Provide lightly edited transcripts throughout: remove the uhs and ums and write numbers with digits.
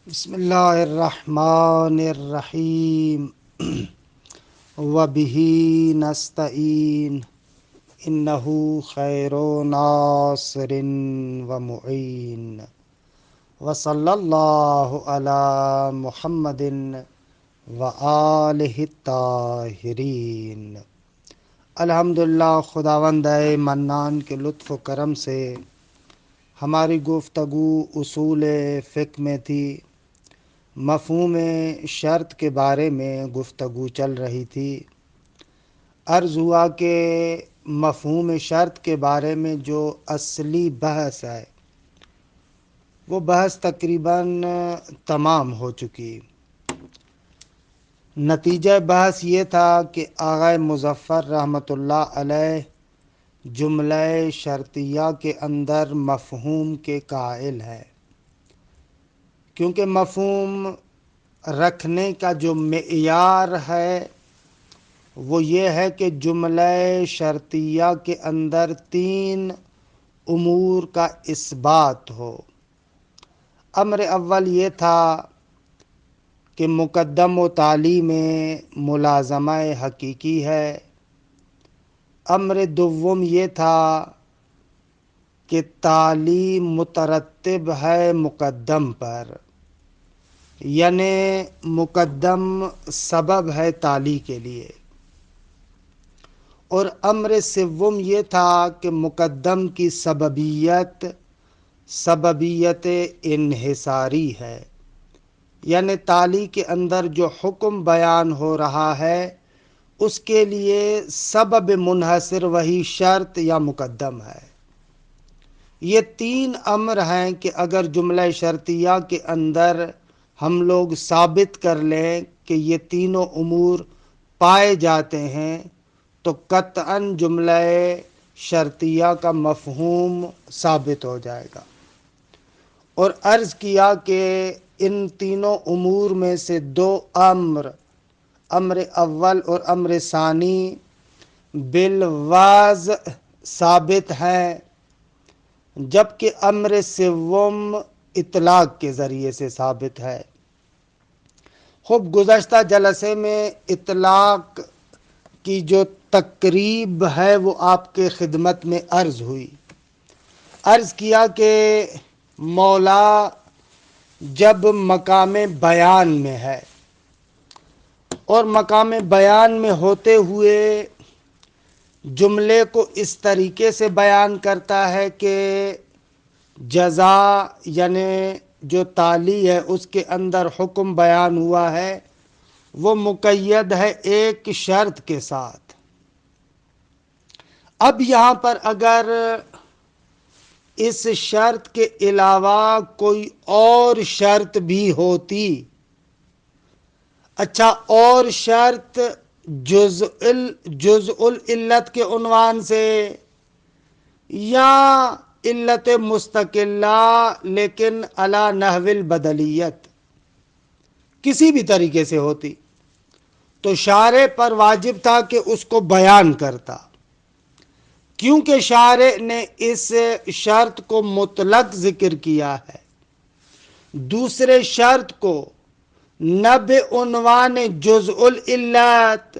بسم اللہ الرحمن الرحیم وبہ نستعین انہ خیر ناصر ومعین وصلی اللہ علی محمد وآلہ الطاہرین۔ الحمدللہ، خداوند منان کے لطف و کرم سے ہماری گفتگو اصول فقہ میں تھی۔ مفہوم شرط کے بارے میں گفتگو چل رہی تھی۔ عرض ہوا کہ مفہوم شرط کے بارے میں جو اصلی بحث ہے وہ بحث تقریباً تمام ہو چکی۔ نتیجہ بحث یہ تھا کہ آغا مظفر رحمۃ اللہ علیہ جملہ شرطیہ کے اندر مفہوم کے قائل ہے، کیونکہ مفہوم رکھنے کا جو معیار ہے وہ یہ ہے کہ جملہ شرطیہ کے اندر 3 امور کا اثبات ہو۔ امر اول یہ تھا کہ مقدم و تالی میں ملازمہ حقیقی ہے۔ امر دوم یہ تھا کہ تالی مترتب ہے مقدم پر، یعنی مقدم سبب ہے تالی کے لیے۔ اور امر سوم یہ تھا کہ مقدم کی سببیت انحصاری ہے، یعنی تالی کے اندر جو حکم بیان ہو رہا ہے اس کے لیے سبب منحصر وہی شرط یا مقدم ہے۔ یہ 3 امر ہیں کہ اگر جملہ شرطیہ کے اندر ہم لوگ ثابت کر لیں کہ یہ تینوں امور پائے جاتے ہیں تو قطعاً جملہ شرطیہ کا مفہوم ثابت ہو جائے گا۔ اور عرض کیا کہ ان تینوں امور میں سے 2 امر اول اور امر ثانی بالواضح ثابت ہیں، جبکہ امر سوم اطلاق کے ذریعے سے ثابت ہے۔ خوب گزشتہ جلسے میں اطلاق کی جو تقریب ہے وہ آپ کے خدمت میں عرض ہوئی۔ عرض کیا کہ مولا جب مقام بیان میں ہے اور مقام بیان میں ہوتے ہوئے جملے کو اس طریقے سے بیان کرتا ہے کہ جزا یعنی جو تالی ہے اس کے اندر حکم بیان ہوا ہے وہ مقید ہے ایک شرط کے ساتھ۔ اب یہاں پر اگر اس شرط کے علاوہ کوئی اور شرط بھی ہوتی، اچھا اور شرط جزء العلت کے عنوان سے یا علت مستقلہ لیکن علی نحو البدلیت کسی بھی طریقے سے ہوتی تو شارع پر واجب تھا کہ اس کو بیان کرتا، کیونکہ شارع نے اس شرط کو مطلق ذکر کیا ہے۔ دوسرے شرط کو نہ بعنوان جزء العلت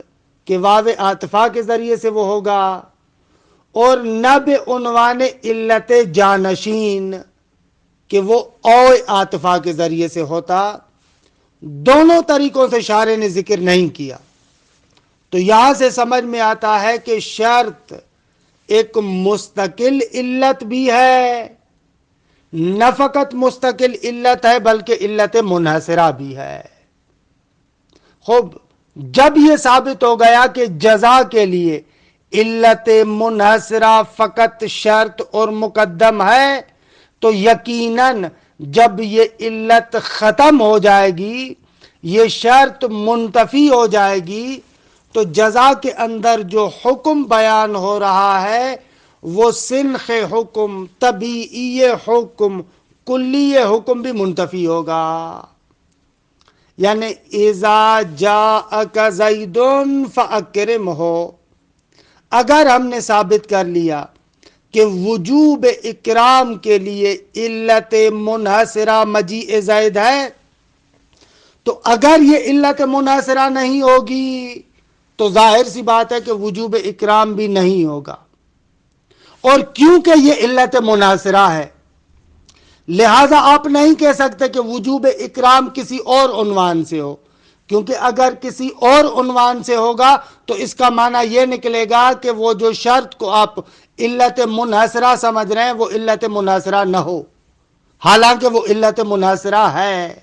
کہ واو عاطفہ کے ذریعے سے وہ ہوگا، اور نہ بعنوان علت جانشین کہ وہ او عاطفہ کے ذریعے سے ہوتا۔ دونوں طریقوں سے شارع نے ذکر نہیں کیا۔ تو یہاں سے سمجھ میں آتا ہے کہ شرط ایک مستقل علت بھی ہے، نہ فقط مستقل علت ہے بلکہ علت منحصرہ بھی ہے۔ خوب جب یہ ثابت ہو گیا کہ جزا کے لیے علت منحصرہ فقط شرط اور مقدم ہے تو یقیناً جب یہ علت ختم ہو جائے گی، یہ شرط منتفی ہو جائے گی، تو جزا کے اندر جو حکم بیان ہو رہا ہے وہ سنخ حکم، طبیعی حکم، کلی حکم بھی منتفی ہوگا۔ یعنی اذا جاءک زید فاکرمہ، اگر ہم نے ثابت کر لیا کہ وجوب اکرام کے لیے علت منحصرہ مجیء زید ہے تو اگر یہ علت منحصرہ نہیں ہوگی تو ظاہر سی بات ہے کہ وجوب اکرام بھی نہیں ہوگا، اور کیونکہ یہ علت منحصرہ ہے لہذا آپ نہیں کہہ سکتے کہ وجوب اکرام کسی اور عنوان سے ہو، کیونکہ اگر کسی اور عنوان سے ہوگا تو اس کا معنی یہ نکلے گا کہ وہ جو شرط کو آپ علت منحصرہ سمجھ رہے ہیں وہ علت منحصرہ نہ ہو، حالانکہ وہ علت منحصرہ ہے۔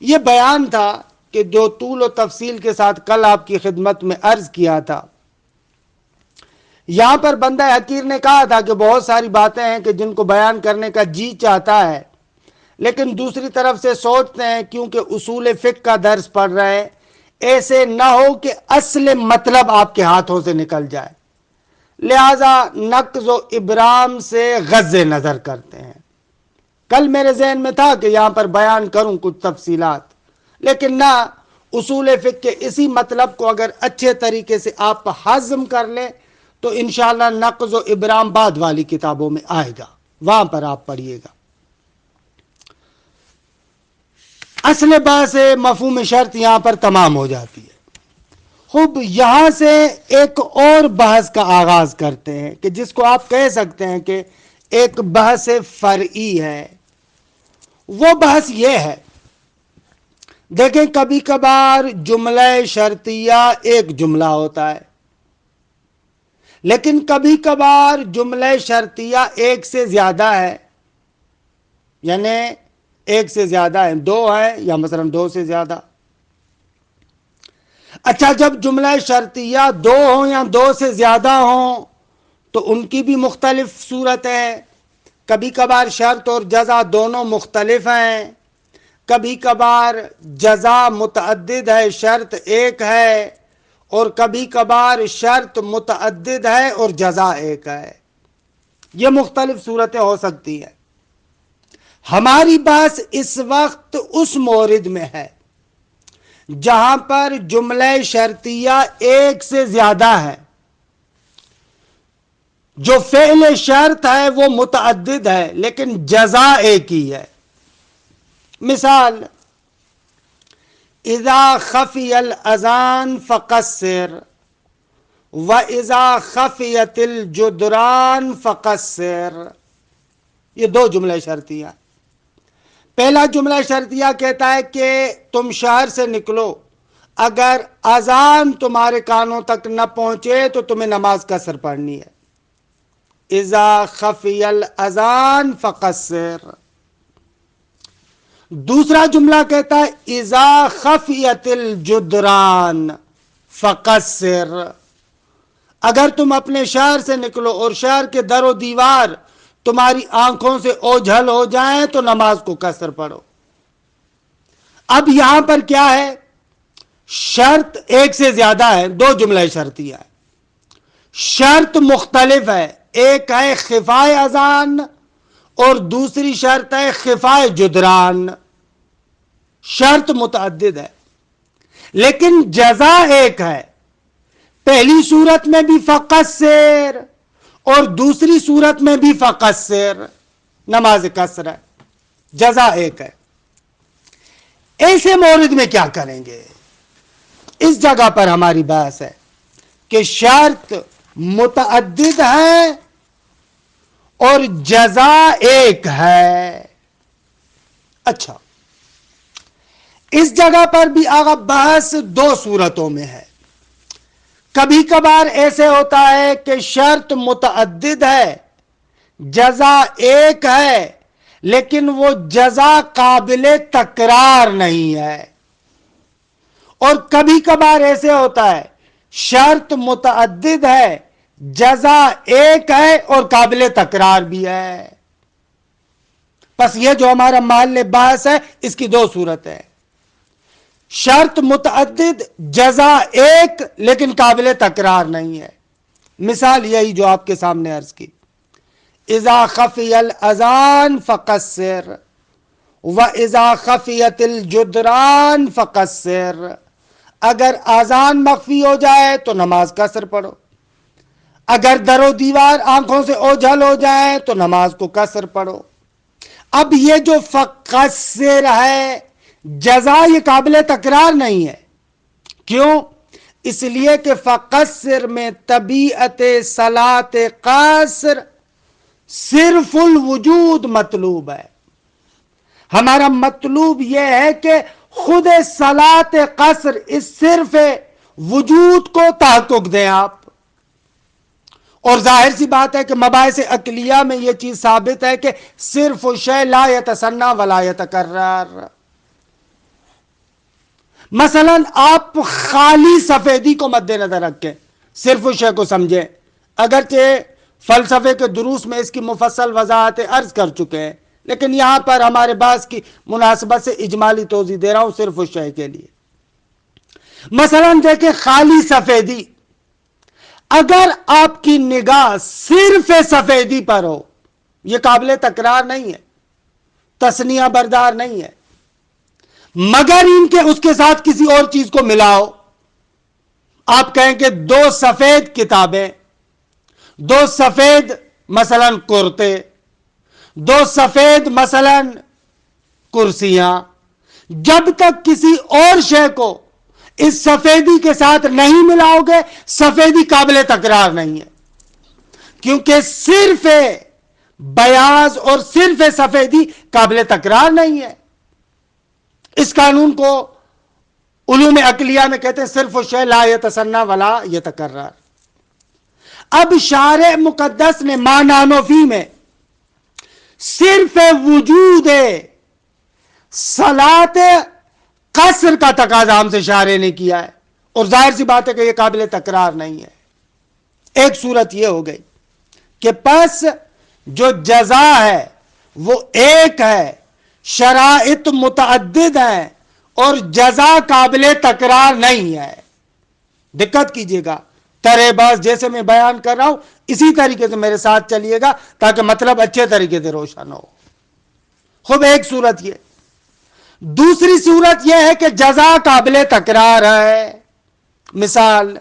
یہ بیان تھا کہ جو طول و تفصیل کے ساتھ کل آپ کی خدمت میں عرض کیا تھا۔ یہاں پر بندہ حقیر نے کہا تھا کہ بہت ساری باتیں ہیں کہ جن کو بیان کرنے کا جی چاہتا ہے، لیکن دوسری طرف سے سوچتے ہیں کیونکہ اصول فقہ کا درس پڑھ رہے ہیں، ایسے نہ ہو کہ اصل مطلب آپ کے ہاتھوں سے نکل جائے، لہذا نقض و ابرام سے غض نظر کرتے ہیں۔ کل میرے ذہن میں تھا کہ یہاں پر بیان کروں کچھ تفصیلات، لیکن نہ، اصول فقہ کے اسی مطلب کو اگر اچھے طریقے سے آپ ہضم کر لیں تو انشاءاللہ نقض و ابرام بعد والی کتابوں میں آئے گا، وہاں پر آپ پڑھیے گا۔ اصل بات سے مفہوم شرط یہاں پر تمام ہو جاتی ہے۔ خوب، یہاں سے ایک اور بحث کا آغاز کرتے ہیں کہ جس کو آپ کہہ سکتے ہیں کہ ایک بحث فرعی ہے۔ وہ بحث یہ ہے، دیکھیں کبھی کبھار جملہ شرطیہ ایک جملہ ہوتا ہے، لیکن کبھی کبھار جملہ شرطیہ ایک سے زیادہ ہے، یعنی ایک سے زیادہ ہے، دو ہے یا مثلا دو سے زیادہ۔ اچھا، جب جملہ شرطیہ دو ہوں یا دو سے زیادہ ہوں تو ان کی بھی مختلف صورت ہے۔ کبھی کبھار شرط اور جزا دونوں مختلف ہیں، کبھی کبھار جزا متعدد ہے شرط ایک ہے، اور کبھی کبھار شرط متعدد ہے اور جزا ایک ہے۔ یہ مختلف صورتیں ہو سکتی ہیں۔ ہماری بات اس وقت اس مورد میں ہے جہاں پر جملہ شرطیہ ایک سے زیادہ ہے، جو فعل شرط ہے وہ متعدد ہے لیکن جزا ایک ہی ہے۔ مثال، اذا خفی الاذان فقصر وَإِذَا خَفِيَتِ الْجُدْرَانِ فَقَصِّرْ، یہ دو جملے شرطیہ۔ پہلا جملہ شرطیہ کہتا ہے کہ تم شہر سے نکلو، اگر اذان تمہارے کانوں تک نہ پہنچے تو تمہیں نماز قصر پڑھنی ہے۔ اذا خفی الاذان فقصر۔ دوسرا جملہ کہتا ہے اذا خفیت الجدران فقصر، اگر تم اپنے شہر سے نکلو اور شہر کے در و دیوار تمہاری آنکھوں سے اوجھل ہو جائیں تو نماز کو قصر پڑھو۔ اب یہاں پر کیا ہے؟ شرط ایک سے زیادہ ہے، دو جملہ شرطیہ ہے، شرط مختلف ہے، ایک ہے خفائے اذان اور دوسری شرط ہے خفائے جدران۔ شرط متعدد ہے لیکن جزا ایک ہے، پہلی صورت میں بھی فقصر اور دوسری صورت میں بھی فقصر، نماز قصر ہے، جزا ایک ہے۔ ایسے مورد میں کیا کریں گے؟ اس جگہ پر ہماری بحث ہے کہ شرط متعدد ہے اور جزا ایک ہے۔ اچھا، اس جگہ پر بھی آگا بحث دو صورتوں میں ہے۔ کبھی کبھار ایسے ہوتا ہے کہ شرط متعدد ہے، جزا ایک ہے، لیکن وہ جزا قابل تکرار نہیں ہے۔ اور کبھی کبھار ایسے ہوتا ہے شرط متعدد ہے، جزا ایک ہے اور قابل تکرار بھی ہے۔ بس یہ جو ہمارا محل بحث ہے اس کی دو صورت ہے، شرط متعدد، جزا ایک لیکن قابل تکرار نہیں ہے۔ مثال یہی جو آپ کے سامنے عرض کی، اذا خفی الاذان فقصر واذا خفیت الجدران فقصر، اگر اذان مخفی ہو جائے تو نماز قصر پڑھو، اگر در و دیوار آنکھوں سے اوجھل ہو جائے تو نماز کو قصر پڑھو۔ اب یہ جو فقصر ہے جزا یہ قابل تکرار نہیں ہے. کیوں؟ اس لیے کہ فقصر میں طبیعت صلاۃ قصر صرف الوجود مطلوب ہے. ہمارا مطلوب یہ ہے کہ خود صلاۃ قصر اس صرف وجود کو تحقق دیں آپ. اور ظاہر سی بات ہے کہ مباحث عقلیہ میں یہ چیز ثابت ہے کہ صرف شیء لا یتثنی ولا یتکرر. مثلا آپ خالی سفیدی کو مد نظر رکھیں، صرف شیء کو سمجھیں، اگرچہ فلسفے کے دروس میں اس کی مفصل وضاحت عرض کر چکے ہیں، لیکن یہاں پر ہمارے بحث کی مناسبت سے اجمالی توضیح دے رہا ہوں صرف شیء کے لیے. مثلا دیکھیں خالی سفیدی، اگر آپ کی نگاہ صرف سفیدی پر ہو، یہ قابل تکرار نہیں ہے، تثنیہ بردار نہیں ہے. مگر ان کے اس کے ساتھ کسی اور چیز کو ملاؤ، آپ کہیں کہ دو سفید کتابیں، دو سفید مثلا کرتے، دو سفید مثلا کرسیاں، جب تک کسی اور شے کو اس سفیدی کے ساتھ نہیں ملاؤ گے سفیدی قابل تکرار نہیں ہے. کیونکہ صرف بیاض اور صرف سفیدی قابل تکرار نہیں ہے. اس قانون کو علوم عقلیہ میں کہتے ہیں صرف شیء لا یتثنی ولا یتکرر. اب شارع مقدس نے معنی فی میں صرف وجود صلاۃ قصر کا تقاضا ہم سے شارع نے کیا ہے، اور ظاہر سی بات ہے کہ یہ قابل تکرار نہیں ہے. ایک صورت یہ ہو گئی کہ پس جو جزا ہے وہ ایک ہے، شرائط متعدد ہیں، اور جزا قابل تکرار نہیں ہے. دقت کیجئے گا، ترے باز جیسے میں بیان کر رہا ہوں اسی طریقے سے میرے ساتھ چلیے گا تاکہ مطلب اچھے طریقے سے روشن ہو. خوب ایک صورت یہ. دوسری صورت یہ ہے کہ جزا قابل تکرار ہے. مثال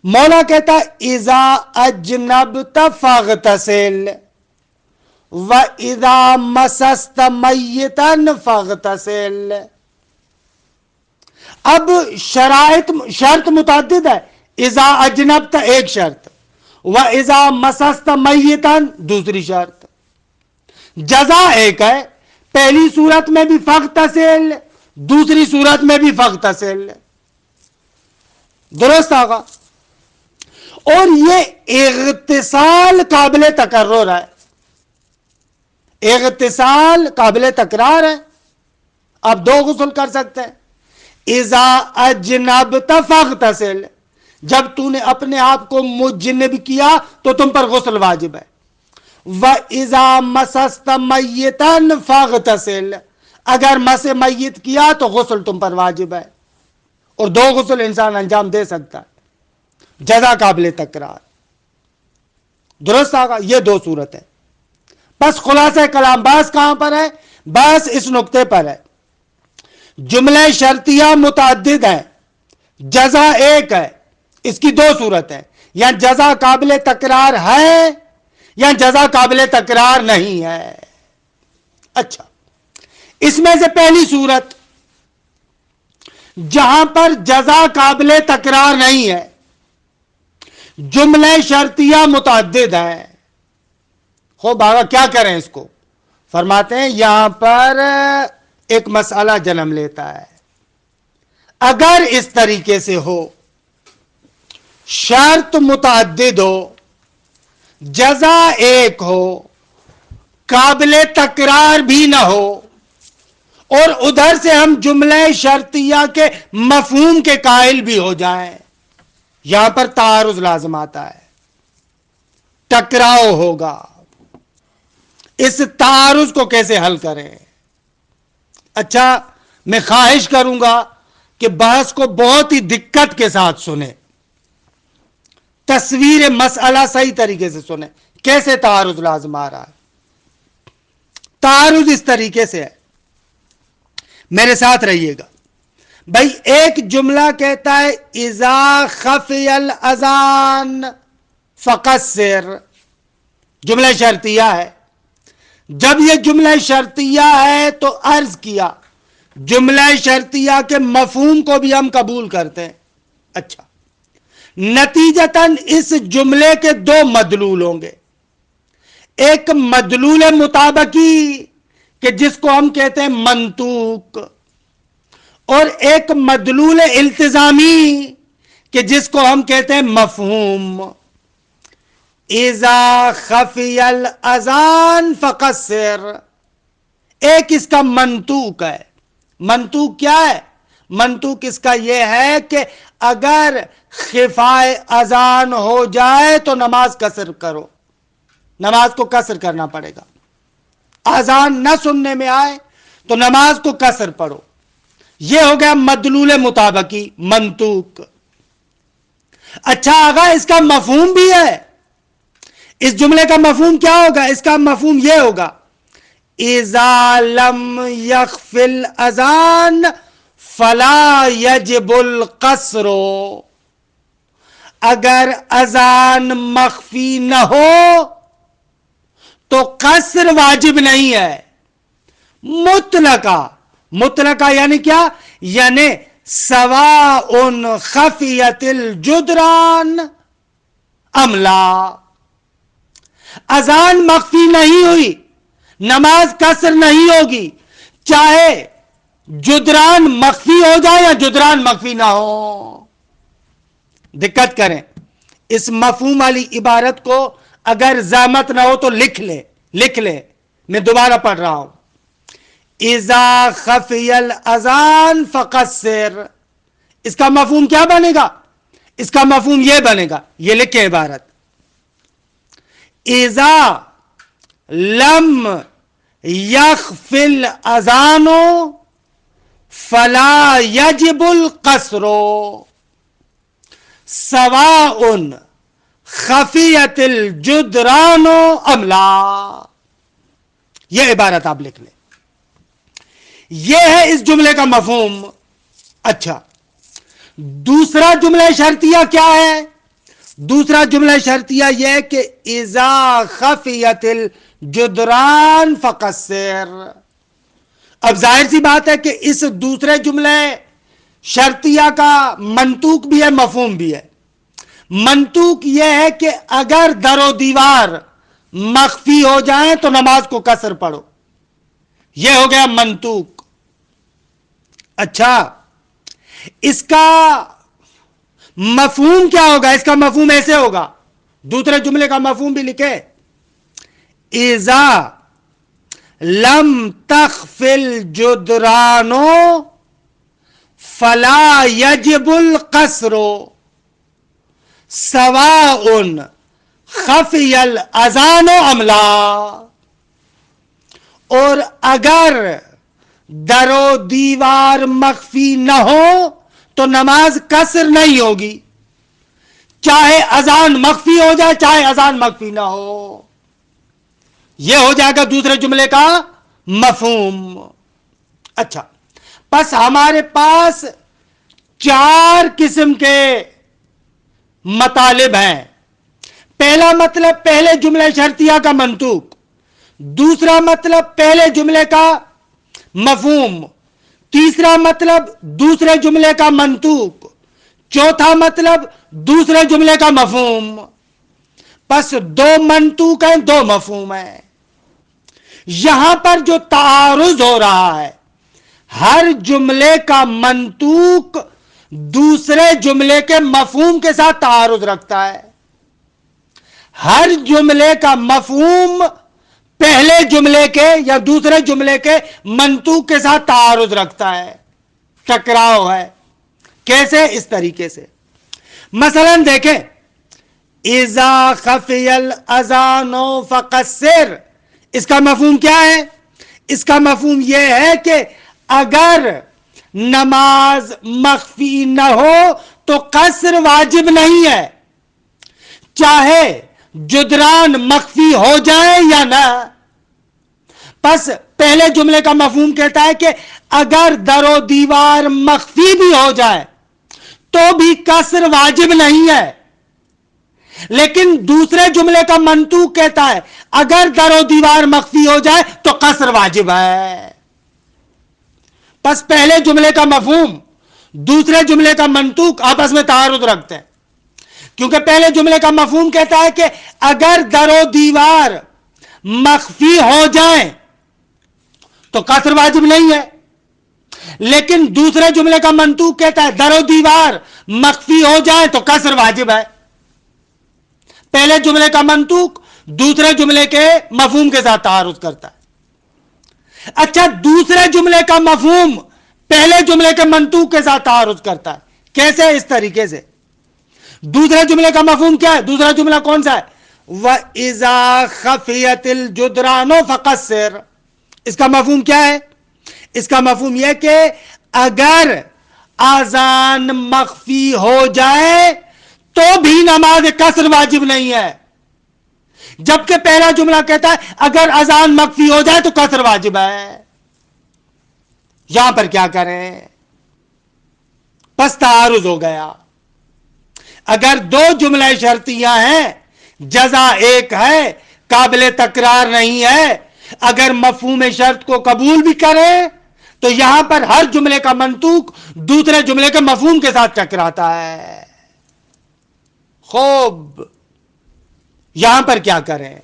مولا کہتا اذا اجنبت فاغتسل وَإِذَا مَسَسْتَ مَيِّتًا فَاغْتَسِلْ. اب شرط متعدد ہے. اذا اجنبت ایک شرط، وَإِذَا مَسَسْتَ مَيِّتًا دوسری شرط. جزا ایک ہے، پہلی صورت میں بھی فاغتسل، دوسری صورت میں بھی فاغتسل. درست آگا؟ اور یہ اغتسال قابل تکرر ہے، اغتسال قابل تکرار ہے. آپ دو غسل کر سکتے ہیں. اذا اجنبت فاغتسل، جب تو نے اپنے آپ کو مجنب کیا تو تم پر غسل واجب ہے. وَإِذَا مَسَسْتَ مَيِّتًا فاغتسل، اگر مس میت کیا تو غسل تم پر واجب ہے. اور دو غسل انسان انجام دے سکتا ہے. جزا قابل تکرار. درست آگا؟ یہ دو صورت ہے. بس خلاصہ کلام بحث کہاں پر ہے؟ بحث اس نقطے پر ہے. جملہ شرطیہ متعدد ہیں، جزا ایک ہے. اس کی دو صورت ہے، یا جزا قابل تکرار ہے یا جزا قابل تکرار نہیں ہے. اچھا، اس میں سے پہلی صورت جہاں پر جزا قابل تکرار نہیں ہے، جملہ شرطیہ متعدد ہے. خوب آگا کیا کریں اس کو؟ فرماتے ہیں یہاں پر ایک مسئلہ جنم لیتا ہے. اگر اس طریقے سے ہو، شرط متعدد ہو، جزا ایک ہو، قابل تکرار بھی نہ ہو، اور ادھر سے ہم جملہ شرطیہ کے مفہوم کے قائل بھی ہو جائیں، یہاں پر تعارض لازم آتا ہے، ٹکراؤ ہوگا. اس تعارض کو کیسے حل کریں؟ اچھا، میں خواہش کروں گا کہ بحث کو بہت ہی دقت کے ساتھ سنیں، تصویر مسئلہ صحیح طریقے سے سنیں. کیسے تعارض لازم آ رہا ہے؟ تعارض اس طریقے سے ہے، میرے ساتھ رہیے گا. بھائی ایک جملہ کہتا ہے اذا خفی الاذان فقصر، جملہ شرطیہ ہے. جب یہ جملہ شرطیہ ہے تو عرض کیا جملہ شرطیہ کے مفہوم کو بھی ہم قبول کرتے ہیں. اچھا، نتیجتاً اس جملے کے دو مدلول ہوں گے. ایک مدلول مطابقی کہ جس کو ہم کہتے ہیں منطوق، اور ایک مدلول التزامی کہ جس کو ہم کہتے ہیں مفہوم. اذا خفی الاذان فقصر، ایک اس کا منطوق ہے. منطوق کیا ہے؟ منطوق اس کا یہ ہے کہ اگر خفائے اذان ہو جائے تو نماز قصر کرو، نماز کو قصر کرنا پڑے گا. اذان نہ سننے میں آئے تو نماز کو قصر پڑھو. یہ ہو گیا مدلول مطابقی، منطوق. اچھا آگا، اس کا مفہوم بھی ہے. اس جملے کا مفہوم کیا ہوگا؟ اس کا مفہوم یہ ہوگا، اذا لم یخف الاذان فلا یجب القصر. اگر اذان مخفی نہ ہو تو قصر واجب نہیں ہے. مطلقہ یعنی کیا؟ یعنی سواء خفیت الجدران ام لا. اذان مخفی نہیں ہوئی، نماز قصر نہیں ہوگی، چاہے جدران مخفی ہو جائے یا جدران مخفی نہ ہو. دقت کریں، اس مفہوم والی عبارت کو اگر زحمت نہ ہو تو لکھ لے. میں دوبارہ پڑھ رہا ہوں. اذا خفی الاذان فقصر، اس کا مفہوم کیا بنے گا؟ اس کا مفہوم یہ بنے گا، یہ لکھیں عبارت، اذا لم یخف الاذان فلا یجب القصر سواء خفیت الجدران ام لا. یہ عبارت آپ لکھ لیں. یہ ہے اس جملے کا مفہوم. اچھا، دوسرا جملہ شرطیہ کیا ہے؟ دوسرا جملہ شرطیہ یہ ہے کہ اذا خفیت الجدران فقصر. اب ظاہر سی بات ہے کہ اس دوسرے جملے شرطیہ کا منطوق بھی ہے، مفہوم بھی ہے. منطوق یہ ہے کہ اگر در و دیوار مخفی ہو جائیں تو نماز کو قصر پڑھو. یہ ہو گیا منطوق. اچھا، اس کا مفہوم کیا ہوگا؟ اس کا مفہوم ایسے ہوگا، دوسرے جملے کا مفہوم بھی لکھے، اذا لم تخف الجدران فلا یجب القصر سواء خفی الاذان ام لا. اور اگر در و دیوار مخفی نہ ہو تو نماز قصر نہیں ہوگی، چاہے اذان مخفی ہو جائے چاہے اذان مخفی نہ ہو. یہ ہو جائے گا دوسرے جملے کا مفہوم. اچھا، پس ہمارے پاس 4 قسم کے مطالب ہیں. پہلا مطلب پہلے جملے شرطیہ کا منطوق، دوسرا مطلب پہلے جملے کا مفہوم، تیسرا مطلب دوسرے جملے کا منطوق، چوتھا مطلب دوسرے جملے کا مفہوم. پس 2 منطوق ہیں، 2 مفہوم ہیں. یہاں پر جو تعارض ہو رہا ہے، ہر جملے کا منطوق دوسرے جملے کے مفہوم کے ساتھ تعارض رکھتا ہے. ہر جملے کا مفہوم پہلے جملے کے یا دوسرے جملے کے منطوق کے ساتھ تعارض رکھتا ہے، ٹکراؤ ہے. کیسے؟ اس طریقے سے. مثلا دیکھیں، اذا خفی الاذان فقصر، اس کا مفہوم کیا ہے؟ اس کا مفہوم یہ ہے کہ اگر نماز مخفی نہ ہو تو قصر واجب نہیں ہے، چاہے جدران مخفی ہو جائے یا نہ. پس پہلے جملے کا مفہوم کہتا ہے کہ اگر در و دیوار مخفی بھی ہو جائے تو بھی قصر واجب نہیں ہے. لیکن دوسرے جملے کا منطوق کہتا ہے اگر در و دیوار مخفی ہو جائے تو قصر واجب ہے. پس پہلے جملے کا مفہوم دوسرے جملے کا منطوق آپس میں تعارض رکھتے ہیں، کیونکہ پہلے جملے کا مفہوم کہتا ہے کہ اگر در و دیوار مخفی ہو جائیں تو قصر واجب نہیں ہے، لیکن دوسرے جملے کا منطوق کہتا ہے در و دیوار مخفی ہو جائیں تو قصر واجب ہے۔ پہلے جملے کا منطوق دوسرے جملے کے مفہوم کے ساتھ تعارض کرتا ہے۔ اچھا، دوسرے جملے کا مفہوم پہلے جملے کے منطوق کے ساتھ تعارض کرتا ہے، کیسے؟ اس طریقے سے، دوسرے جملے کا مفہوم کیا ہے؟ دوسرا جملہ کون سا ہے؟ وَإِذَا خَفِيَتِ الْجُدْرَانُ فَقَصِّرْ۔ اس کا مفہوم کیا ہے؟ اس کا مفہوم یہ کہ اگر اذان مخفی ہو جائے تو بھی نماز قصر واجب نہیں ہے، جبکہ پہلا جملہ کہتا ہے اگر اذان مخفی ہو جائے تو قصر واجب ہے۔ یہاں پر کیا کریں؟ پس تعارض ہو گیا۔ اگر دو جملہ شرطیاں ہیں، جزا ایک ہے، قابل تکرار نہیں ہے، اگر مفہوم شرط کو قبول بھی کریں تو یہاں پر ہر جملے کا منطوق دوسرے جملے کے مفہوم کے ساتھ ٹکراتا ہے۔ خوب، یہاں پر کیا کریں؟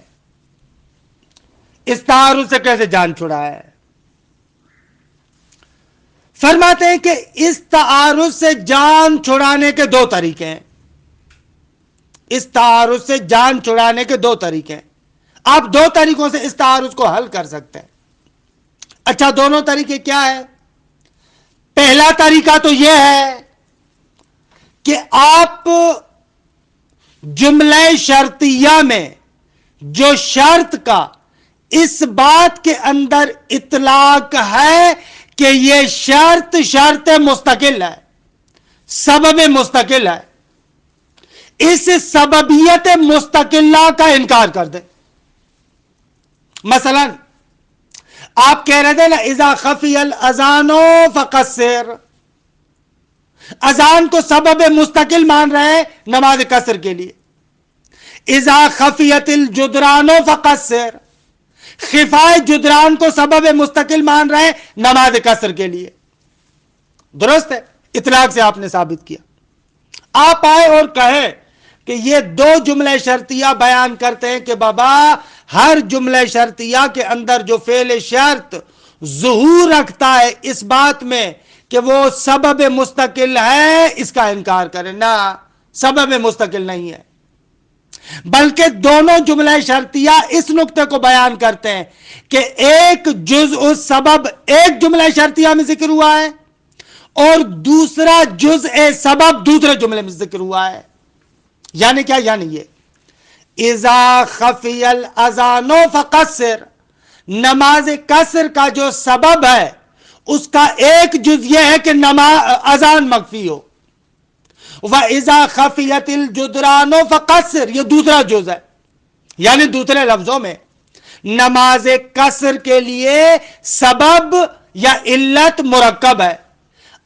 اس تعارض سے کیسے جان چھڑائے؟ فرماتے ہیں کہ اس تعارض سے جان چھڑانے کے دو طریقے ہیں۔ اس تعارض سے جان چھڑانے کے دو طریقے ہیں، آپ دو طریقوں سے اس تعارض کو حل کر سکتے ہیں۔ اچھا، دونوں طریقے کیا ہے؟ پہلا طریقہ تو یہ ہے کہ آپ جملہ شرطیہ میں جو شرط کا اس بات کے اندر اطلاق ہے کہ یہ شرط مستقل ہے، سبب مستقل ہے، اس سببیت مستقلہ کا انکار کر دیں۔ مثلا آپ کہہ رہے تھے نا اذا خفی الاذان فقصر، اذان کو سبب مستقل مان رہے ہیں نماز قصر کے لیے۔ اذا خفیت الجدران فقصر، خفائے جدران کو سبب مستقل مان رہے ہیں نماز قصر کے لیے۔ درست ہے، اطلاق سے آپ نے ثابت کیا۔ آپ آئے اور کہے کہ یہ دو جملے شرطیہ بیان کرتے ہیں کہ بابا ہر جملہ شرطیہ کے اندر جو فعل شرط ظہور رکھتا ہے اس بات میں کہ وہ سبب مستقل ہے، اس کا انکار کریں۔ نہ، سبب مستقل نہیں ہے، بلکہ دونوں جملہ شرطیہ اس نقطے کو بیان کرتے ہیں کہ ایک جزء سبب ایک جملہ شرطیہ میں ذکر ہوا ہے اور دوسرا جزء سبب دوسرے جملے میں ذکر ہوا ہے۔ یعنی کیا؟ یعنی یہ اذا خفی الاذان فقصر، نماز قصر کا جو سبب ہے اس کا ایک جز یہ ہے کہ اذان مخفی ہو۔ وَإِذَا خَفِيَتِ الْجُدْرَانُ فَقَصِّرْ، یہ دوسرا جز ہے۔ یعنی دوسرے لفظوں میں نماز قصر کے لیے سبب یا علت مرکب ہے۔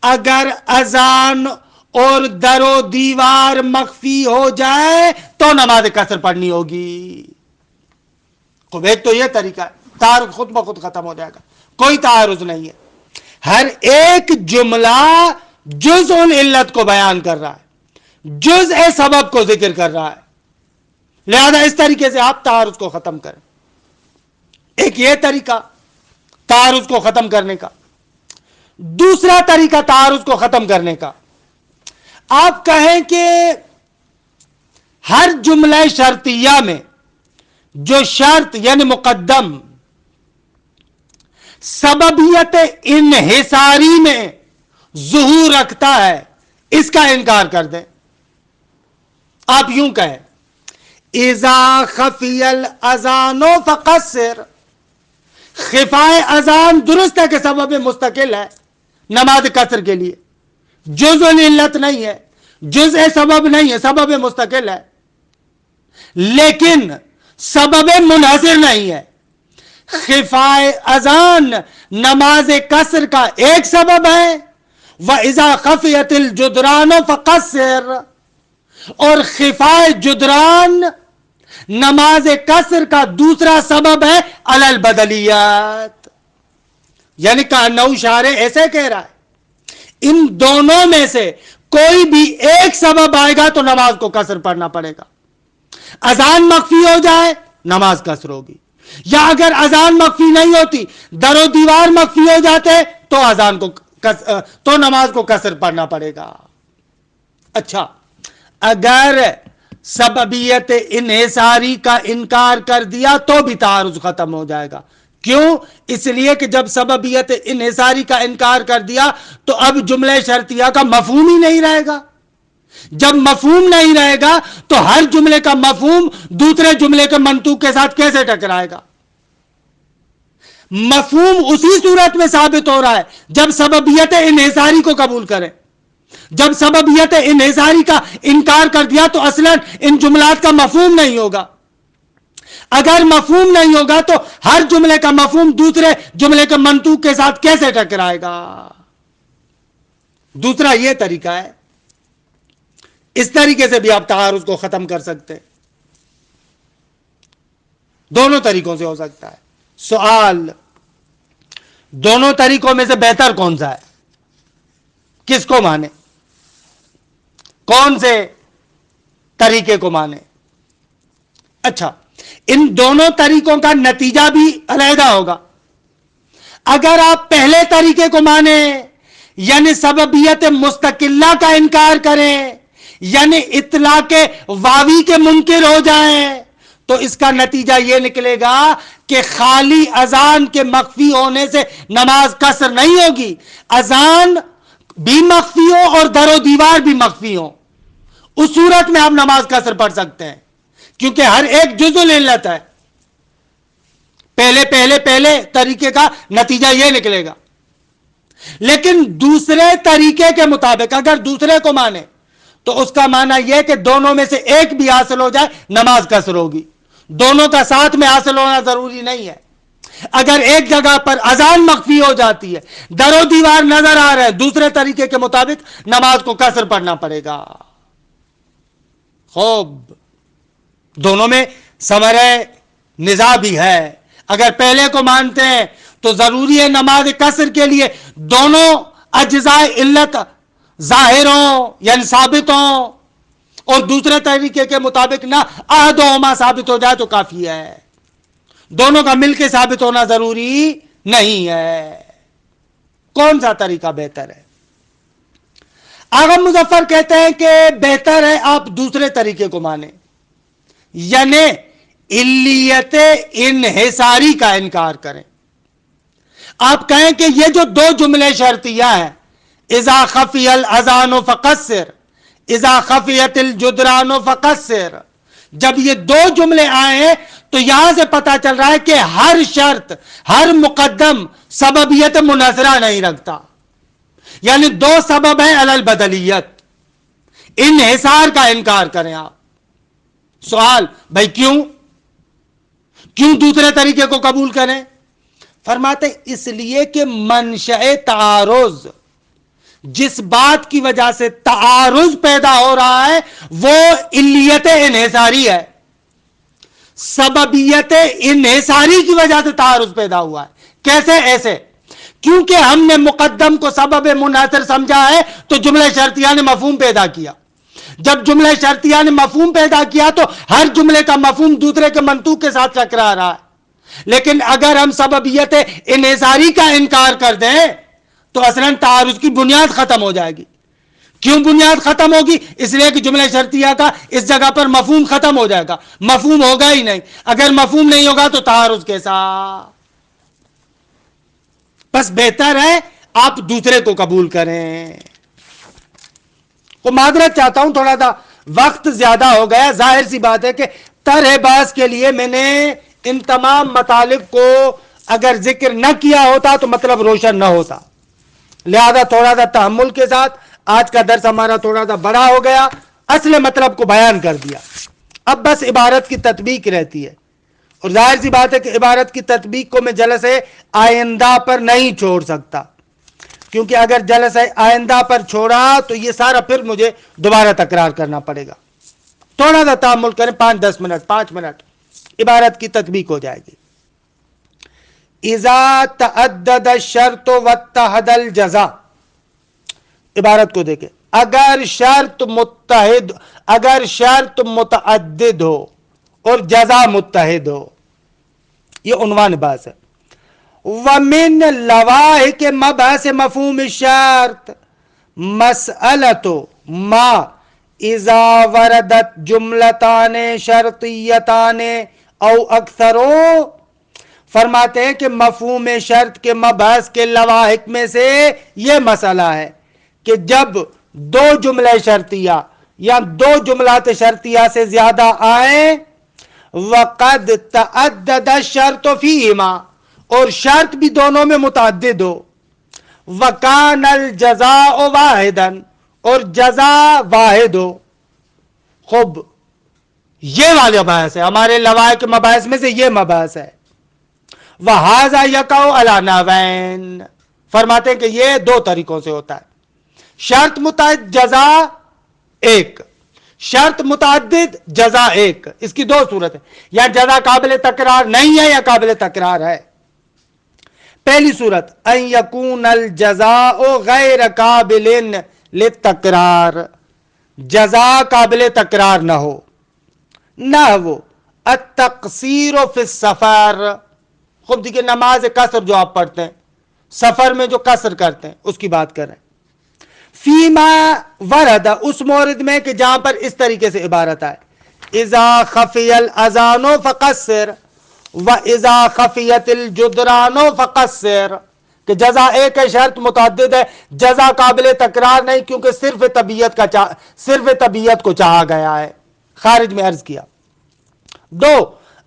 اگر اذان اور در و دیوار مخفی ہو جائے تو نماز قصر پڑھنی ہوگی۔ خب ایک تو یہ طریقہ ہے، تعارض خود بخود ختم ہو جائے گا، کوئی تعارض نہیں ہے۔ ہر ایک جملہ جزء علت کو بیان کر رہا ہے، جزء سبب کو ذکر کر رہا ہے، لہذا اس طریقے سے آپ تعارض کو ختم کریں۔ ایک یہ طریقہ تعارض کو ختم کرنے کا۔ دوسرا طریقہ تعارض کو ختم کرنے کا، آپ کہیں کہ ہر جملہ شرطیہ میں جو شرط یعنی مقدم سببیت انحصاری میں ظہور رکھتا ہے اس کا انکار کر دیں۔ آپ یوں کہیں اذا خفی الاذان فقصر، خفائے اذان درست ہے کہ سبب مستقل ہے نماز قصر کے لیے، جزء علت نہیں ہے، جزء سبب نہیں ہے، سبب مستقل ہے، لیکن سبب منحصر نہیں ہے۔ خفائے اذان نماز قصر کا ایک سبب ہے، وَإِذَا خَفِيَتِ الْجُدْرَانُ فَقَصِّرْ، اور خفائے جدران نماز قصر کا دوسرا سبب ہے علی البدلیات۔ یعنی کانو اشارے ایسے کہہ رہا ہے ان دونوں میں سے کوئی بھی ایک سبب آئے گا تو نماز کو قصر پڑھنا پڑے گا. اذان مخفی ہو جائے نماز قصر ہوگی, یا اگر اذان مخفی نہیں ہوتی در و دیوار مخفی ہو جاتے تو اذان کو تو نماز کو قصر پڑھنا پڑے گا. اچھا, اگر سببیت انحصاری کا انکار کر دیا تو بھی تعارض ختم ہو جائے گا. کیوں؟ اس لیے کہ جب سببیت انحصاری کا انکار کر دیا تو اب جملہ شرطیہ کا مفہوم ہی نہیں رہے گا. جب مفہوم نہیں رہے گا تو ہر جملے کا مفہوم دوسرے جملے کے منطوق کے ساتھ کیسے ٹکرائے گا؟ مفہوم اسی صورت میں ثابت ہو رہا ہے جب سببیت انحصاری کو قبول کریں. جب سببیت انحصاری کا انکار کر دیا تو اصلاً ان جملات کا مفہوم نہیں ہوگا. اگر مفہوم نہیں ہوگا تو ہر جملے کا مفہوم دوسرے جملے کے منطوق کے ساتھ کیسے ٹکرائے گا؟ دوسرا یہ طریقہ ہے, اس طریقے سے بھی آپ تعارض کو ختم کر سکتے. دونوں طریقوں سے ہو سکتا ہے. سوال, دونوں طریقوں میں سے بہتر کون سا ہے؟ کس کو مانے؟ کون سے طریقے کو مانے؟ اچھا, ان دونوں طریقوں کا نتیجہ بھی علیحدہ ہوگا. اگر آپ پہلے طریقے کو مانیں یعنی سببیت مستقلہ کا انکار کریں, یعنی اطلاق واوی کے منکر ہو جائیں, تو اس کا نتیجہ یہ نکلے گا کہ خالی اذان کے مخفی ہونے سے نماز قصر نہیں ہوگی. اذان بھی مخفی ہو اور در و دیوار بھی مخفی ہو, اس صورت میں آپ نماز قصر پڑھ سکتے ہیں, کیونکہ ہر ایک جزء العلت ہے. پہلے طریقے کا نتیجہ یہ نکلے گا. لیکن دوسرے طریقے کے مطابق اگر دوسرے کو مانے تو اس کا معنی یہ کہ دونوں میں سے ایک بھی حاصل ہو جائے نماز قصر ہوگی. دونوں کا ساتھ میں حاصل ہونا ضروری نہیں ہے. اگر ایک جگہ پر اذان مخفی ہو جاتی ہے, در و دیوار نظر آ رہا ہے, دوسرے طریقے کے مطابق نماز کو قصر پڑھنا پڑے گا. خوب, دونوں میں ثمرہ نزاع بھی ہے. اگر پہلے کو مانتے ہیں تو ضروری ہے نماز قصر کے لیے دونوں اجزاء علت ظاہر ہوں یعنی ثابت ہوں, اور دوسرے طریقے کے مطابق نہ احدہما ثابت ہو جائے تو کافی ہے. دونوں کا مل کے ثابت ہونا ضروری نہیں ہے. کون سا طریقہ بہتر ہے؟ آغا مظفر کہتے ہیں کہ بہتر ہے آپ دوسرے طریقے کو مانیں, یعنی علیت انحصاری کا انکار کریں. آپ کہیں کہ یہ جو دو جملے شرطیہ ہیں, اذا خفی الاذان فقصر, اذا خفیت الجدران فقصر, جب یہ دو جملے آئے ہیں تو یہاں سے پتا چل رہا ہے کہ ہر شرط, ہر مقدم سببیت منحصرہ نہیں رکھتا. یعنی دو سبب ہیں علی البدلیت, انحصار کا انکار کریں آپ. سوال, بھائی کیوں دوسرے طریقے کو قبول کریں؟ فرماتے اس لیے کہ منشأ تعارض, جس بات کی وجہ سے تعارض پیدا ہو رہا ہے وہ علیت انحصاری ہے. سببیت انحصاری کی وجہ سے تعارض پیدا ہوا ہے. کیسے؟ ایسے کیونکہ ہم نے مقدم کو سبب منحصر سمجھا ہے تو جملہ شرطیہ نے مفہوم پیدا کیا. جب جملہ شرطیہ نے مفہوم پیدا کیا تو ہر جملے کا مفہوم دوسرے کے منطوق کے ساتھ ٹکرا رہا ہے. لیکن اگر ہم سببیت انحصاری کا انکار کر دیں تو اصلاً تعارض کی بنیاد ختم ہو جائے گی. کیوں بنیاد ختم ہوگی؟ اس لیے کہ جملہ شرطیہ کا اس جگہ پر مفہوم ختم ہو جائے گا. مفہوم ہوگا ہی نہیں. اگر مفہوم نہیں ہوگا تو تعارض کیسا؟ بس بہتر ہے آپ دوسرے کو قبول کریں. معذرت چاہتا ہوں, تھوڑا سا وقت زیادہ ہو گیا. ظاہر سی بات ہے کہ طرح بحث کے لیے میں نے ان تمام مطالب کو اگر ذکر نہ کیا ہوتا تو مطلب روشن نہ ہوتا. لہذا تھوڑا سا تحمل کے ساتھ, آج کا درس ہمارا تھوڑا سا بڑا ہو گیا, اصل مطلب کو بیان کر دیا. اب بس عبارت کی تطبیق رہتی ہے, اور ظاہر سی بات ہے کہ عبارت کی تطبیق کو میں جلسے آئندہ پر نہیں چھوڑ سکتا, کیونکہ اگر جلسہ آئندہ پر چھوڑا تو یہ سارا پھر مجھے دوبارہ تکرار کرنا پڑے گا. تھوڑا سا تحمل کریں, 5-10 منٹ, 5 منٹ, عبارت کی تطبیق ہو جائے گی. اذا تعدد الشرط واتحد الجزاء، عبارت کو دیکھیں، اگر شرط متعدد ہو اور جزا متحد ہو، یہ عنوان بحث ہے۔ ومن لواحق مبحث مفہوم الشرط مسئلۃ ما اذا وردت جملتان شرطیتان او اکثر، فرماتے ہیں کہ مفہوم شرط کے مبحث کے لواحق میں سے یہ مسئلہ ہے کہ جب دو جملے شرطیہ یا دو جملات شرطیہ سے زیادہ آئیں، وقد تعدد الشرط فیہما، اور شرط بھی دونوں میں متعدد ہو، وکان الجزاء واحدا، اور جزا واحد ہو۔ خوب، یہ والا مبحث ہے، ہمارے لواحق کے مباحث میں سے یہ مبحث ہے۔ وَهَذَا يَقَعُ عَلَى نَحْوَيْنِ، فرماتے ہیں کہ یہ دو طریقوں سے ہوتا ہے، شرط متعدد جزا ایک، شرط متعدد جزا ایک، اس کی دو صورت ہے، یا جزا قابل تکرار نہیں ہے یا قابل تکرار ہے۔ پہلی صورت ان یکون الجزاء غیر قابل للتکرار، جزا قابل تکرار نہ ہو، نہ وہ التقصیر فی السفر، خوب دیکھیں نماز قصر جو آپ پڑھتے ہیں، سفر میں جو قصر کرتے ہیں اس کی بات کر رہے ہیں۔ فیما ورد، اس مورد میں کہ جہاں پر اس طریقے سے عبارت آئے، اذا خفی الاذان فقصر واذا خفیت الجدران فقصر، کہ جزا ایک ہے، شرط متعدد ہے، جزا قابل تکرار نہیں کیونکہ صرف طبیعت کو چاہا گیا ہے۔ خارج میں عرض کیا۔ دو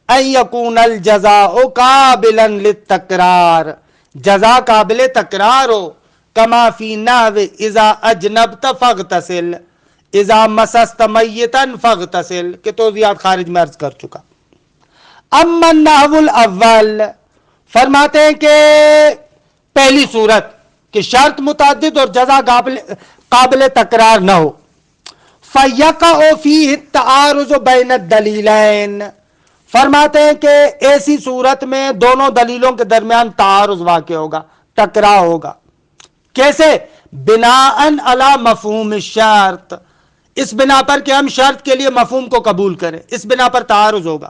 ان یکون الجزاء قابلا للتکرار، جزا قابل تکرار ہو، کما فی نحو اذا اجنبت فاغتسل اذا مسست میتا فاغتسل، کہ توضیحات خارج میں عرض کر چکا۔ اما النحو الاول، فرماتے ہیں کہ پہلی صورت کہ شرط متعدد اور جزا قابل تکرار نہ ہو، فیقع فیہ التعارض بین الدلیلین، فرماتے ہیں کہ ایسی صورت میں دونوں دلیلوں کے درمیان تعارض واقع ہوگا، ٹکرا ہوگا۔ کیسے؟ بناء علی مفہوم الشرط، اس بنا پر کہ ہم شرط کے لیے مفہوم کو قبول کریں، اس بنا پر تعارض ہوگا۔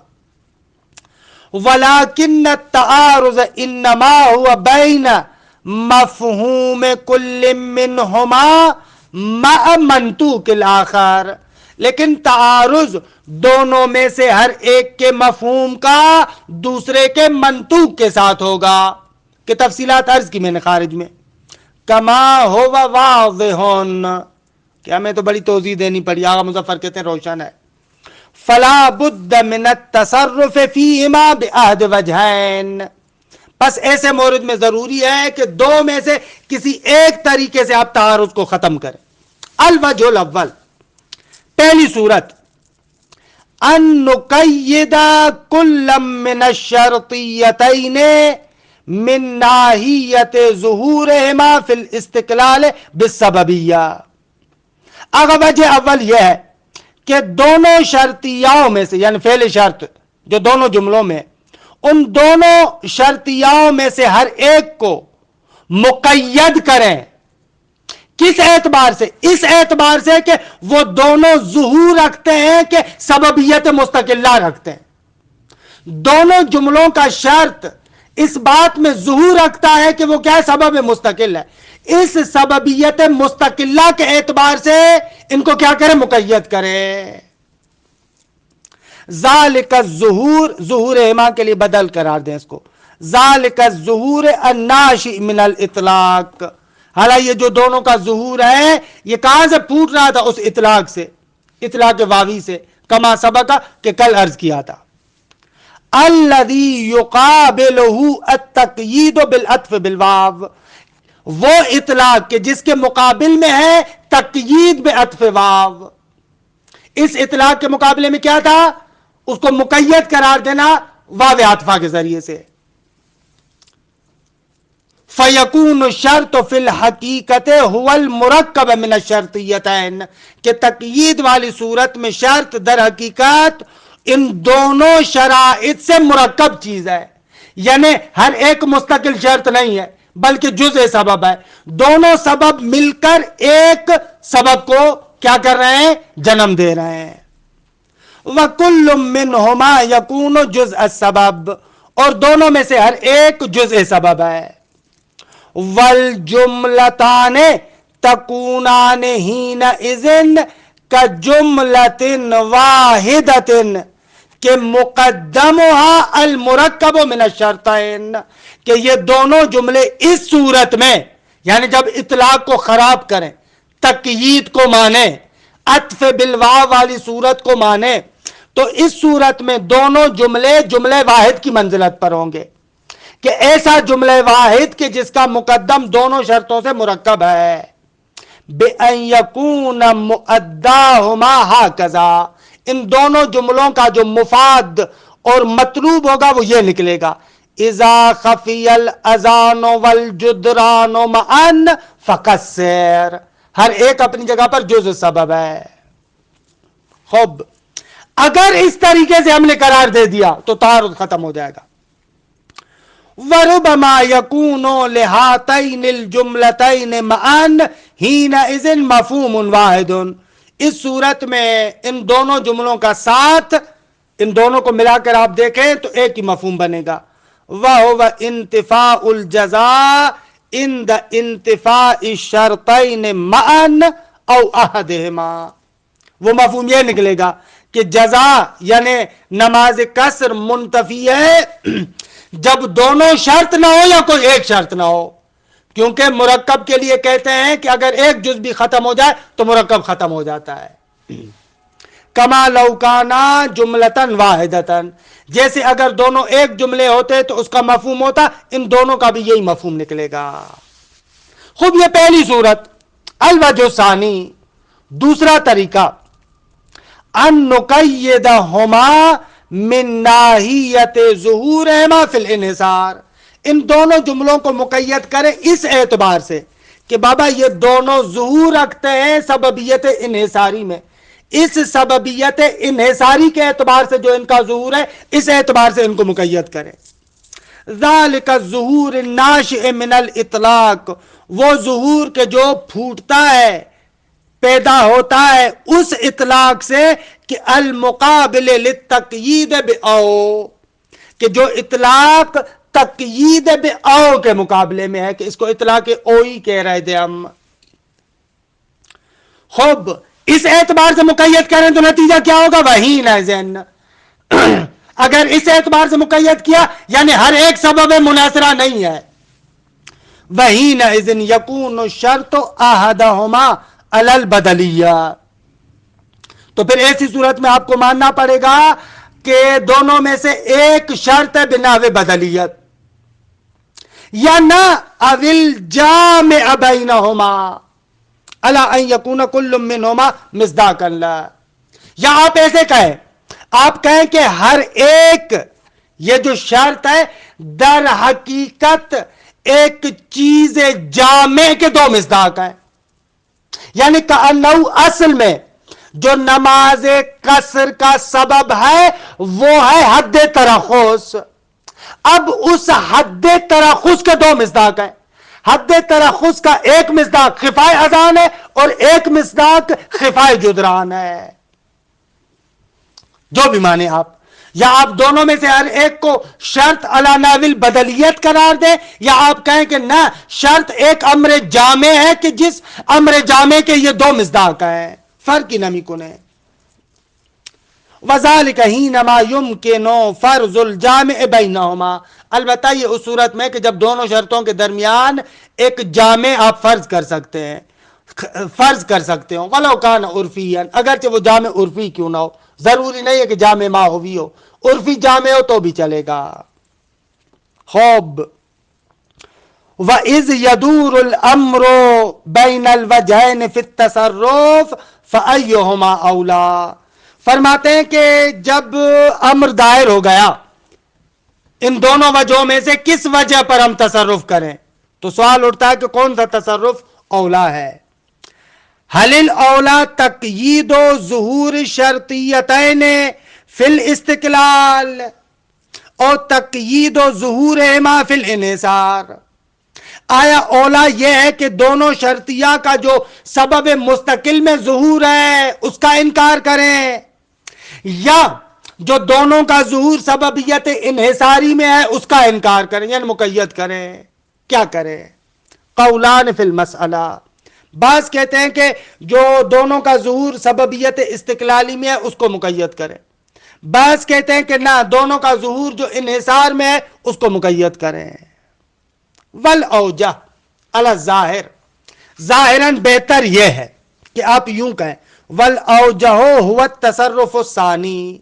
ولیکن التعارض انما هو بین مفہوم کل منہما مع منطوق الاخر، لیکن تعارض دونوں میں سے ہر ایک کے مفہوم کا دوسرے کے منطوق کے ساتھ ہوگا، کہ تفصیلات عرض کی میں نے خارج میں۔ کما ہو واضح، کہ ہمیں تو بڑی توضیح دینی پڑی، آغا مظفر کہتے ہیں روشن ہے۔ فلا بد من التصرف فیہما بعہد وجہین، پس ایسے مورد میں ضروری ہے کہ دو میں سے کسی ایک طریقے سے آپ تعارض کو ختم کریں۔ الوجہ الاول، پہلی صورت، ان نقید کل من الشرطیتین من ناحیت ظہورہما فی الاستقلال بالسببیہ۔ اگر وجہ اول یہ ہے کہ دونوں شرطیاؤں میں سے، یعنی فعل شرط جو دونوں جملوں میں، ان دونوں شرطیاؤں میں سے ہر ایک کو مقید کریں۔ کس اعتبار سے؟ اس اعتبار سے کہ وہ دونوں ظہور رکھتے ہیں کہ سببیت مستقلہ رکھتے ہیں۔ دونوں جملوں کا شرط اس بات میں ظہور رکھتا ہے کہ وہ کیا ہے؟ سبب مستقل ہے۔ اس سببیت مستقلہ کے اعتبار سے ان کو کیا کریں؟ مقید کریں۔ ذالک الظہور، ظہور ہما کے لیے بدل قرار دیں اس کو، ذالک الظہور الناشئ من الاطلاق، حالانکہ یہ جو دونوں کا ظہور ہے یہ کہاں سے پھوٹ رہا تھا؟ اس اطلاق سے، اطلاق واوی سے، کما سبقہ کہ کل عرض کیا تھا۔ الذی یقابلہ التقیید بالعطف بالواو، وہ اطلاق کہ جس کے مقابل میں ہے تقیید بعطف واو۔ اس اطلاق کے مقابلے میں کیا تھا؟ اس کو مقید قرار دینا واو عطفہ کے ذریعے سے۔ فَيَكُونُ الشَّرْطُ فِي الْحَقِيقَةِ هُوَ الْمُرَكَّبُ مِنَ الشَّرْطِيَّتَيْنِ، کہ تقیید والی صورت میں شرط در حقیقت ان دونوں شرائط سے مرکب چیز ہے، یعنی ہر ایک مستقل شرط نہیں ہے بلکہ جزء سبب ہے، دونوں سبب مل کر ایک سبب کو کیا کر رہے ہیں؟ جنم دے رہے ہیں۔ وَكُلٌّ مِّنْهُمَا يَكُونُ جُزْءَ السَّبَبِ، اور دونوں میں سے ہر ایک جزء سبب ہے۔ وَالْجُمْلَتَانِ تَكُونَانِ حِينَئِذٍ كَجُمْلَةٍ وَاحِدَةٍ کہ مقدمها المرکب من الشرطین، کہ یہ دونوں جملے اس صورت میں، یعنی جب اطلاق کو خراب کریں، تقیید کو مانیں، عطف بالواو والی صورت کو مانیں، تو اس صورت میں دونوں جملے جملے واحد کی منزلت پر ہوں گے، کہ ایسا جملہ واحد کہ جس کا مقدم دونوں شرطوں سے مرکب ہے۔ بِأَن يَكُونَ مُؤَدَّاهُمَا هَكَذَا، ان دونوں جملوں کا جو مفاد اور مطلوب ہوگا وہ یہ نکلے گا، اذا خفی الاذان والجدران معا فقصر، ہر ایک اپنی جگہ پر جزء سبب ہے۔ خوب، اگر اس طریقے سے ہم نے قرار دے دیا تو تعارض ختم ہو جائے گا۔ وَرُبَمَا يَكُونُ لِهَاتَيْنِ الْجُمْلَتَيْنِ مَعًا حِينَئِذٍ مَفْهُومٌ وَاحِدٌ، اس صورت میں ان دونوں جملوں کا ساتھ، ان دونوں کو ملا کر آپ دیکھیں تو ایک ہی مفہوم بنے گا، وَهُوَ انتفاء الجزاء عند انتفاء الشرطین معًا او احدهما، وہ مفہوم یہ نکلے گا کہ جزا یعنی نماز قصر منتفی ہے جب دونوں شرط نہ ہو یا کوئی ایک شرط نہ ہو، کیونکہ مرکب کے لیے کہتے ہیں کہ اگر ایک جز بھی ختم ہو جائے تو مرکب ختم ہو جاتا ہے۔ کما لو کانا جملتن واحدتن، جیسے اگر دونوں ایک جملے ہوتے تو اس کا مفہوم ہوتا، ان دونوں کا بھی یہی مفہوم نکلے گا۔ خوب، یہ پہلی صورت۔ الوجہ ثانی، دوسرا طریقہ، ان نقیدہما من ناحیت ظہورہما فی الانحصار، ان دونوں جملوں کو مقید کریں اس اعتبار سے کہ بابا یہ دونوں ظہور رکھتے ہیں سببیت انحصاری میں، اس سببیت انحصاری کے اعتبار سے جو ان کا ظہور ہے اس اعتبار سے ان کو مقید کریں۔ ذالک الظہور الناشئ من الاطلاق، وہ ظہور کے جو پھوٹتا ہے، پیدا ہوتا ہے اس اطلاق سے کہ المقابل للتقیید بأو، کہ جو اطلاق تقیید بأو کے مقابلے میں ہے، کہ اس کو اطلاق اوئی کہہ رہے تھے ہم۔ خوب، اس اعتبار سے مقید کریں تو نتیجہ کیا ہوگا؟ وہی نازن، اگر اس اعتبار سے مقید کیا یعنی ہر ایک سبب مناصرہ نہیں ہے، وہی نازن یکون الشرط احدہما علی البدلیہ، تو پھر ایسی صورت میں آپ کو ماننا پڑے گا کہ دونوں میں سے ایک شرط ہے بناوے بدلیت، یا نہ اوil جامع بینہما الا ان یکون کل منہما مصداقا لہ، یا آپ ایسے کہیں، آپ کہیں کہ ہر ایک یہ جو شرط ہے در حقیقت ایک چیز جامع کے دو مصداق ہیں، یعنی کأنہ اصل میں جو نماز قصر کا سبب ہے وہ ہے حد ترخص، اب اس حد ترخص کے دو مصداق ہیں، حد ترخص کا ایک مصداق خفائے اذان ہے اور ایک مصداق خفائے جدران ہے، جو بھی مانے آپ، یا آپ دونوں میں سے ہر ایک کو شرط علی ناول بدلیت قرار دیں، یا آپ کہیں کہ نہ شرط ایک امر جامع ہے کہ جس امر جامع کے یہ دو مصداق ہیں، فرق ہی نمی کنے۔ وَذَلِكَ حِينَمَا يُمْكِنُ فَرْضُ الْجَامِعِ بَيْنَهُمَا، البتہ یہ اس صورت میں کہ جب دونوں شرطوں کے درمیان ایک جامع آپ فرض کر سکتے ہیں، فرض کر سکتے ہو، وَلَوْ كَانَ عُرْفِيًّا، اگرچہ وہ جامع عرفی کیوں نہ ہو، ضروری نہیں ہے کہ جامع ماہوی ہو، عرفی جامع ہو تو بھی چلے گا۔ خوب، وَإِذْ يَدُورُ الْأَمْرُ بَيْنَ الْوَجْهَيْنِ فِي التَّصَرُّفِ فَأَيُّهُمَا أَوْلَى، فرماتے ہیں کہ جب امر دائر ہو گیا ان دونوں وجہوں میں سے کس وجہ پر ہم تصرف کریں، تو سوال اٹھتا ہے کہ کون سا تصرف اولا ہے۔ حل الاولا تقیید و ظہور شرطیتین فی الاستقلال، اور تقیید و ظہورہما فی الانحصار، آیا اولا یہ ہے کہ دونوں شرطیہ کا جو سبب مستقل میں ظہور ہے اس کا انکار کریں، یا جو دونوں کا ظہور سببیت انحصاری میں ہے اس کا انکار کریں، یعنی مقید کریں؟ کیا کریں؟ قولان فی المسئلہ، بعض کہتے ہیں کہ جو دونوں کا ظہور سببیت استقلالی میں ہے اس کو مقید کریں، بعض کہتے ہیں کہ نہ، دونوں کا ظہور جو انحصار میں ہے اس کو مقید کریں۔ والاوجہ علی الظاہر، ظاہراً بہتر یہ ہے کہ آپ یوں کہیں والاوجہ هو التصرف الثانی،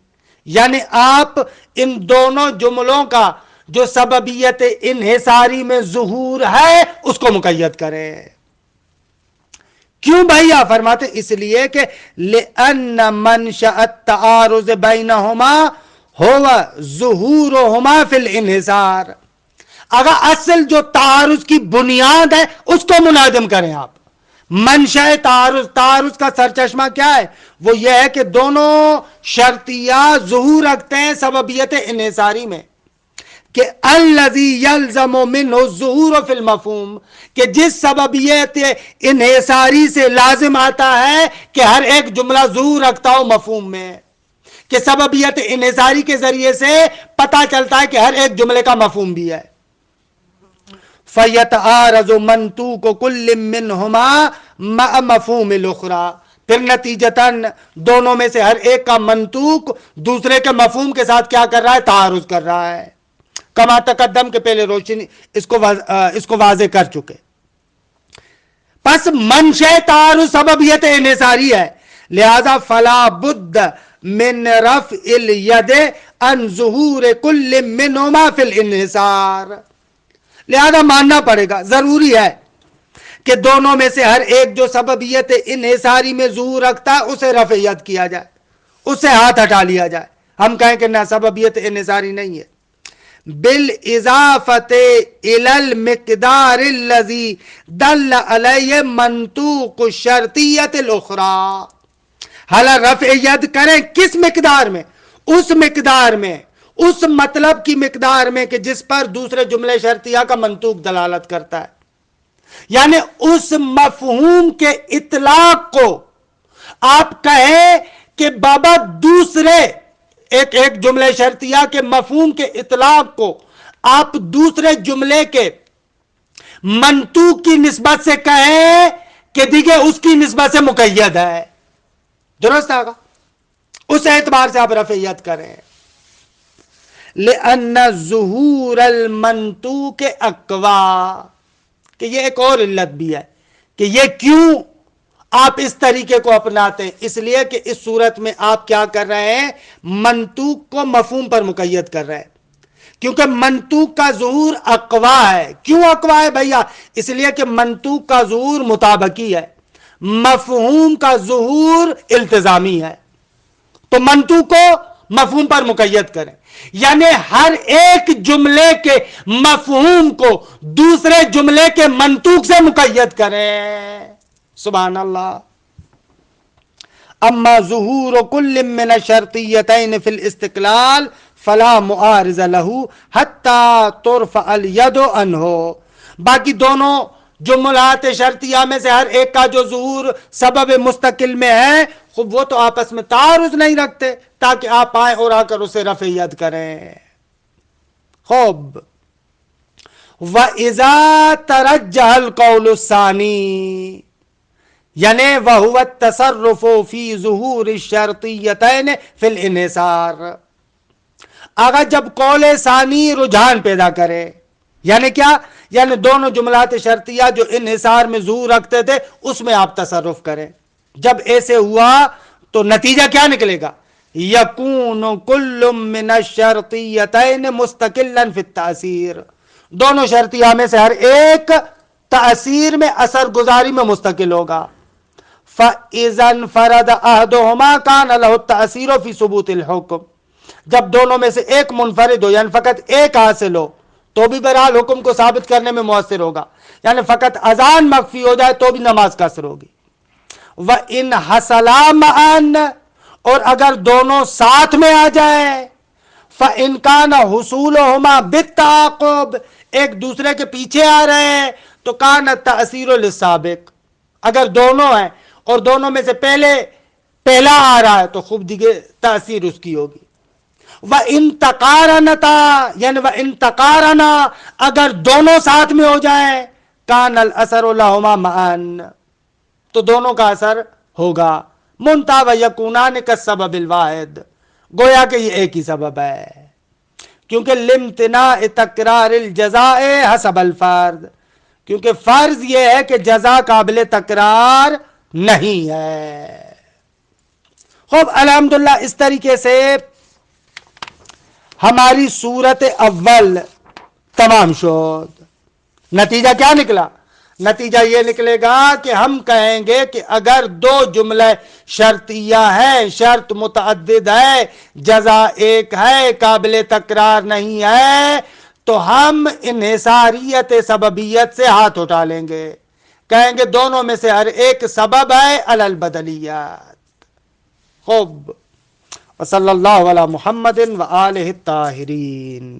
یعنی آپ ان دونوں جملوں کا جو سببیت انحصاری میں ظہور ہے اس کو مقید کریں۔ کیوں بھائی؟ آپ فرماتے اس لیے کہ لِأَنَّ مَنْشَأَ التَّعَارُضِ بَيْنَهُمَا هُوَ ظُهُورُهُمَا فِي الْانْحِصَارِ، اگر اصل جو تعارض کی بنیاد ہے اس کو منادم کریں آپ۔ منشأ تعارض کا سرچشمہ کیا ہے؟ وہ یہ ہے کہ دونوں شرطیہ ظہور رکھتے ہیں سببیت انحصاری میں، کہ الذی یلزم منہ الظہور فی المفہوم، کہ جس سببیت انحصاری سے لازم آتا ہے کہ ہر ایک جملہ ظہور رکھتا ہو مفہوم میں، کہ سببیت انحصاری کے ذریعے سے پتہ چلتا ہے کہ ہر ایک جملے کا مفہوم بھی ہے۔ فَيَتَعَارَضُ مَنْطُوقُ كُلٍّ مِّنْهُمَا مَعَ مَفْهُومِ الْأُخْرَى، پھر نتیجتاً دونوں میں سے ہر ایک کا منطوق دوسرے کے مفہوم کے ساتھ کیا کر رہا ہے؟ تعارض کر رہا ہے، کما تقدم کے پہلے روشنی اس کو واضح کر چکے۔ پس منشأ تعارض سببیت انحصاری ہے، لہذا فلا بد من رفع الید عن ظہور کل منہما فی الانحصار، لہذا ماننا پڑے گا، ضروری ہے کہ دونوں میں سے ہر ایک جو سببیت انحصاری میں ظہور رکھتا ہے اسے رفع ید کیا جائے، اس سے ہاتھ ہٹا لیا جائے، ہم کہیں کہ نہ، سببیت انحصاری نہیں ہے۔ بالاضافت الی المقدار الذی دل علیہ منطوق الشرطیت الاخری، حالا رفع ید کریں کس مقدار میں؟ اس مقدار میں، اس مطلب کی مقدار میں کہ جس پر دوسرے جملے شرطیہ کا منطوق دلالت کرتا ہے، یعنی اس مفہوم کے اطلاق کو آپ کہیں کہ بابا دوسرے ایک جملے شرطیہ کے مفہوم کے اطلاق کو آپ دوسرے جملے کے منطوق کی نسبت سے کہیں کہ دیکھیں اس کی نسبت سے مقید ہے، درست آگا؟ اس اعتبار سے آپ رفع ید کریں۔ لِأَنَّ ظُهُورَ الْمَنْطُوقِ اقوا، کہ یہ ایک اور علت بھی ہے کہ یہ کیوں آپ اس طریقے کو اپناتے ہیں، اس لیے کہ اس صورت میں آپ کیا کر رہے ہیں؟ منطوق کو مفہوم پر مقید کر رہے ہیں، کیونکہ منطوق کا ظہور اقوا ہے۔ کیوں اقوا ہے بھیا؟ اس لیے کہ منطوق کا ظہور مطابقی ہے، مفہوم کا ظہور التزامی ہے، تو منطوق کو مفہوم پر مقید کریں، یعنی ہر ایک جملے کے مفہوم کو دوسرے جملے کے منطوق سے مقید کریں۔ سبحان اللہ۔ اما ظہور کل من الشرطیتین فی الاستقلال فلا معارض له حتی ترفع الید عنہ، باقی دونوں جملات شرطیہ میں سے ہر ایک کا جو ظہور سبب مستقل میں ہے وہ تو آپس میں تعارض نہیں رکھتے، تاکہ آپ آئیں اور آ کر اسے رفع ید کریں۔ خوب، وَإِذَا تَرَجَّحَ الْقَوْلُ الثَّانِي، یعنی وَهُوَ التَّصَرُّفُ فِي ظُهُورِ الشَّرْطِيَّتَيْنِ فِي الْانْحِصَارِ، اگر جب قول ثانی رجحان پیدا کرے، یعنی کیا؟ یعنی دونوں جملات شرطیہ جو انحصار میں ظہور رکھتے تھے اس میں آپ تصرف کریں، جب ایسے ہوا تو نتیجہ کیا نکلے گا؟ یکون کل من الشرطیتین مستقلا فی التأثیر، دونوں شرطیہ میں سے ہر ایک تأثیر میں، اثر گزاری میں مستقل ہوگا۔ فَإِذَا انْفَرَدَ أَحَدُهُمَا كَانَ لَهُ التَّأْثِيرُ فِي ثُبُوتِ الْحُكْمِ، جب دونوں میں سے ایک منفرد ہو، یعنی فقط ایک حاصل ہو، تو بھی بہرحال حکم کو ثابت کرنے میں مؤثر ہوگا، یعنی فقط اذان مخفی ہو جائے تو بھی نماز قصر ہوگی۔ وَإِنْ حَصَلَا مَعًا، اور اگر دونوں ساتھ میں آ جائیں، فَإِنْ كَانَ حُصُولُهُمَا بِالتَّعَاقُبِ، ایک دوسرے کے پیچھے آ رہے ہیں تو كَانَ التَّأْثِيرُ لِلسَّابِقِ، اگر دونوں ہیں اور دونوں میں سے پہلا آ رہا ہے تو خوب دیگے تاثیر اس کی ہوگی. وَإِن تَقَارَنَتَا، یعنی وَإِن تَقَارَنَا، اگر دونوں ساتھ میں ہو جائیں كَانَ الْأَثَرُ لَهُمَا مَعًا، تو دونوں کا اثر ہوگا. منتہا وَيَكُونَانِ كَالسَّبَبِ الْوَاحِدِ، گویا کہ یہ ایک ہی سبب ہے، کیونکہ لِامْتِنَاعِ تَكْرَارِ الْجَزَاءِ حَسَبَ الْفَرْضِ، کیونکہ فرض یہ ہے کہ جزا قابل تکرار نہیں ہے. خوب الحمدللہ اس طریقے سے ہماری صورت اول تمام شد. نتیجہ کیا نکلا؟ نتیجہ یہ نکلے گا کہ ہم کہیں گے کہ اگر دو جملے شرطیہ ہیں، شرط متعدد ہے، جزا ایک ہے، قابل تکرار نہیں ہے، تو ہم انحصاریت سببیت سے ہاتھ اٹھا لیں گے، کہیں گے دونوں میں سے ہر ایک سبب ہے علی البدلیات. خوب، وصلی اللہ علی محمد و آلہ الطاہرین.